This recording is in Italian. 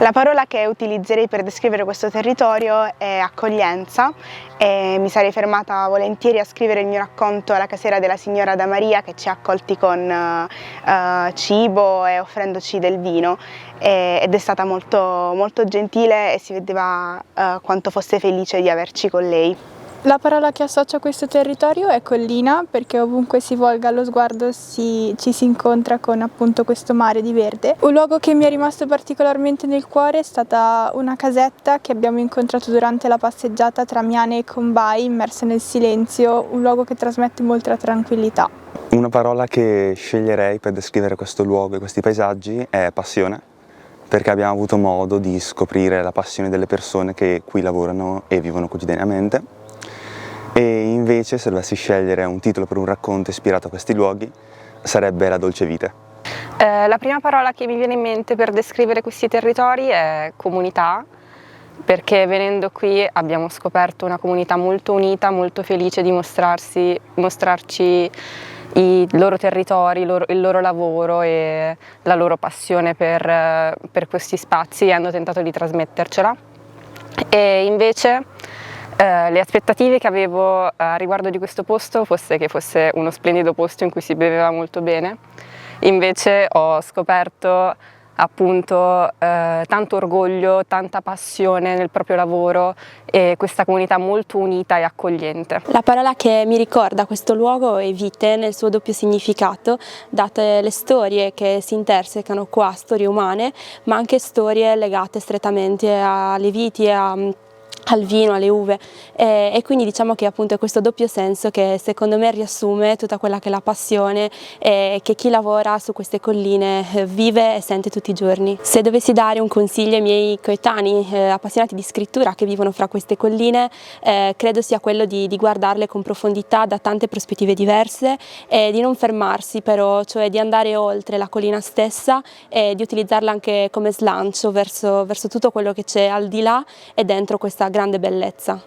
La parola che utilizzerei per descrivere questo territorio è accoglienza e mi sarei fermata volentieri a scrivere il mio racconto alla casera della signora Da Maria che ci ha accolti con cibo e offrendoci del vino ed è stata molto gentile e si vedeva quanto fosse felice di averci con lei. La parola che associo a questo territorio è collina, perché ovunque si volga lo sguardo ci si incontra con appunto questo mare di verde. Un luogo che mi è rimasto particolarmente nel cuore è stata una casetta che abbiamo incontrato durante la passeggiata tra Miane e Combai, immerse nel silenzio, un luogo che trasmette molta tranquillità. Una parola che sceglierei per descrivere questo luogo e questi paesaggi è passione, perché abbiamo avuto modo di scoprire la passione delle persone che qui lavorano e vivono quotidianamente. E invece, se dovessi scegliere un titolo per un racconto ispirato a questi luoghi, sarebbe La dolce vite. La prima parola che mi viene in mente per descrivere questi territori è comunità, perché venendo qui abbiamo scoperto una comunità molto unita, molto felice di mostrarci i loro territori, il loro lavoro e la loro passione per questi spazi e hanno tentato di trasmettercela. E invece le aspettative che avevo a riguardo di questo posto fosse che fosse uno splendido posto in cui si beveva molto bene, invece ho scoperto appunto tanto orgoglio, tanta passione nel proprio lavoro e questa comunità molto unita e accogliente. La parola che mi ricorda questo luogo è vite nel suo doppio significato, date le storie che si intersecano qua, storie umane, ma anche storie legate strettamente alle viti e al vino, alle uve e quindi diciamo che appunto è questo doppio senso che secondo me riassume tutta quella che è la passione che chi lavora su queste colline vive e sente tutti i giorni. Se dovessi dare un consiglio ai miei coetanei appassionati di scrittura che vivono fra queste colline, credo sia quello di guardarle con profondità da tante prospettive diverse e di non fermarsi però, cioè di andare oltre la collina stessa e di utilizzarla anche come slancio verso tutto quello che c'è al di là e dentro questa grande bellezza.